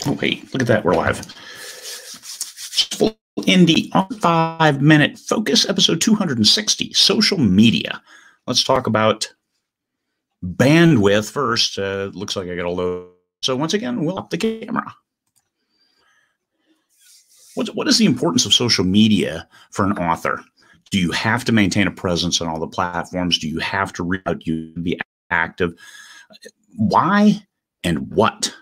Oh, wait, look at that. We're live. Full Indie on 5-minute focus, episode 260, social media. Let's talk about bandwidth first. Looks like I got a load. So once again, we'll up the camera. What is the importance of social media for an author? Do you have to maintain a presence on all the platforms? Do you have to reach out? You be active? Why and what?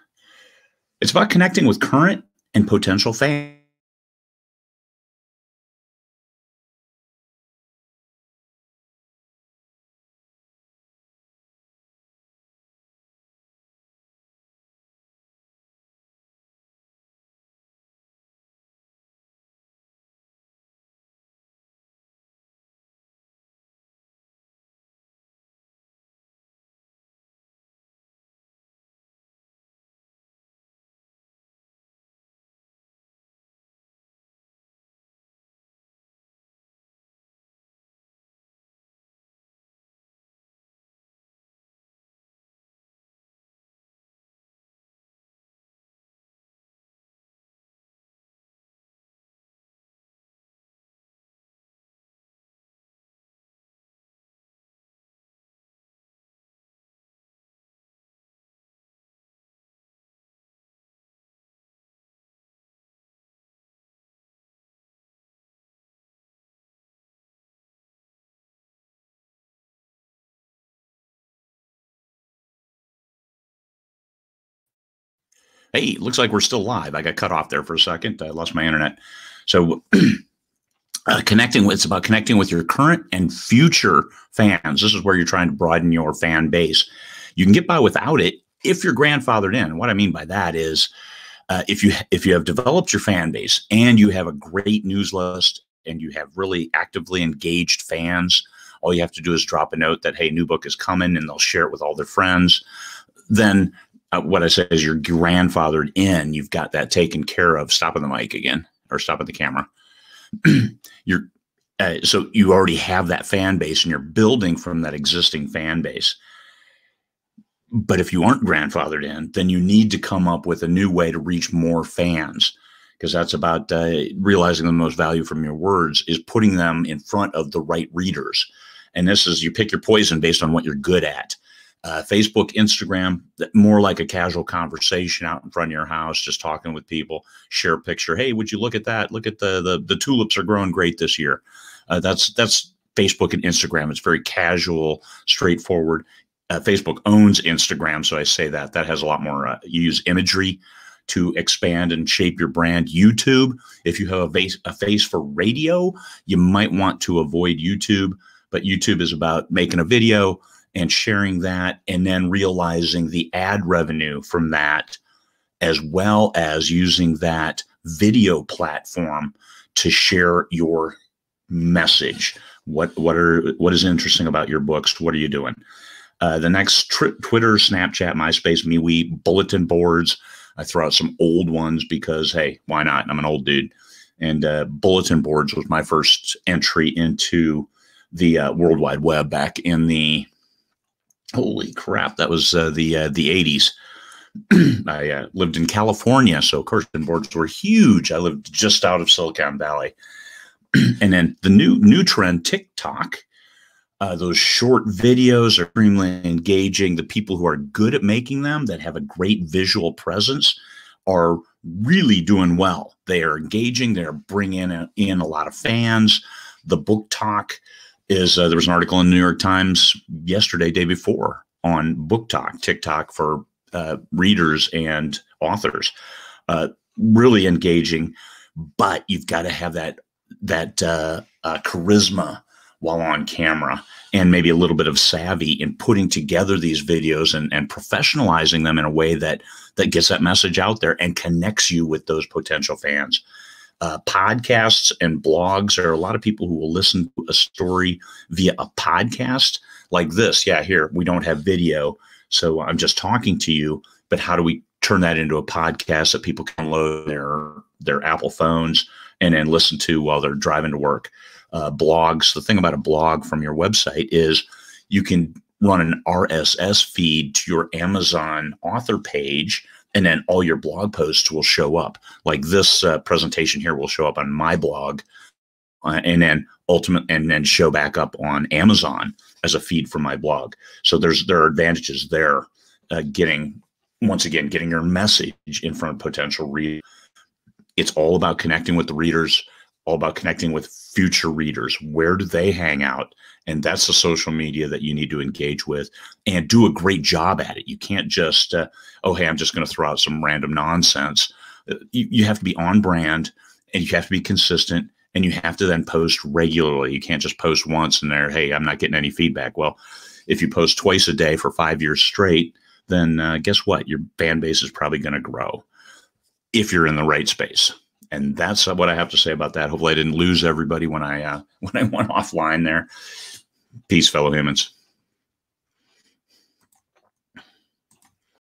It's about connecting with current and potential fans. Hey, looks like we're still live. I got cut off there for a second. I lost my internet. So it's about connecting with your current and future fans. This is where you're trying to broaden your fan base. You can get by without it if you're grandfathered in. What I mean by that is if you have developed your fan base and you have a great news list and you have really actively engaged fans, all you have to do is drop a note that, hey, new book is coming, and they'll share it with all their friends. Then what I say is you're grandfathered in. You've got that taken care of. Stopping the mic again, or stopping the camera. So you already have that fan base, and you're building from that existing fan base. But if you aren't grandfathered in, then you need to come up with a new way to reach more fans, because that's about realizing the most value from your words is putting them in front of the right readers. And this is, you pick your poison based on what you're good at. Facebook, Instagram, more like a casual conversation out in front of your house, just talking with people, share a picture. Hey, would you look at that? Look at the tulips are growing great this year. That's Facebook and Instagram. It's very casual, straightforward. Facebook owns Instagram, so I say that has a lot more. You use imagery to expand and shape your brand. YouTube, if you have a face for radio, you might want to avoid YouTube, but YouTube is about making a video and sharing that, and then realizing the ad revenue from that, as well as using that video platform to share your message. What is interesting about your books? What are you doing? The next, Twitter, Snapchat, MySpace, MeWe, bulletin boards. I throw out some old ones because, hey, why not? I'm an old dude. And bulletin boards was my first entry into the World Wide Web back in the, holy crap, that was the 80s. I lived in California, so bulletin boards were huge. I lived just out of Silicon Valley. And then the new trend, TikTok. Those short videos are extremely engaging. The people who are good at making them, that have a great visual presence, are really doing well. They are engaging. They're bringing in a lot of fans. The book talk is, there was an article in the New York Times yesterday, day before, on book talk, TikTok for readers and authors. Really engaging, but you've got to have that charisma while on camera, and maybe a little bit of savvy in putting together these videos and professionalizing them in a way that gets that message out there and connects you with those potential fans. Podcasts and blogs, there are a lot of people who will listen to a story via a podcast like this. Yeah, here, we don't have video, so I'm just talking to you, but how do we turn that into a podcast that people can load their Apple phones and then listen to while they're driving to work? Blogs. The thing about a blog from your website is you can run an RSS feed to your Amazon author page And then all your blog posts will show up. Like this presentation here will show up on my blog, and then show back up on Amazon as a feed from my blog. So there are advantages there. Getting your message in front of potential readers. It's all about connecting with the readers, all about connecting with future readers. Where do they hang out? And that's the social media that you need to engage with and do a great job at it. You can't just, hey, I'm just going to throw out some random nonsense. You have to be on brand, and you have to be consistent, and you have to then post regularly. You can't just post once and hey, I'm not getting any feedback. Well, if you post twice a day for 5 years straight, then guess what? Your fan base is probably going to grow if you're in the right space. And that's what I have to say about that. Hopefully I didn't lose everybody when I went offline there. Peace, fellow humans.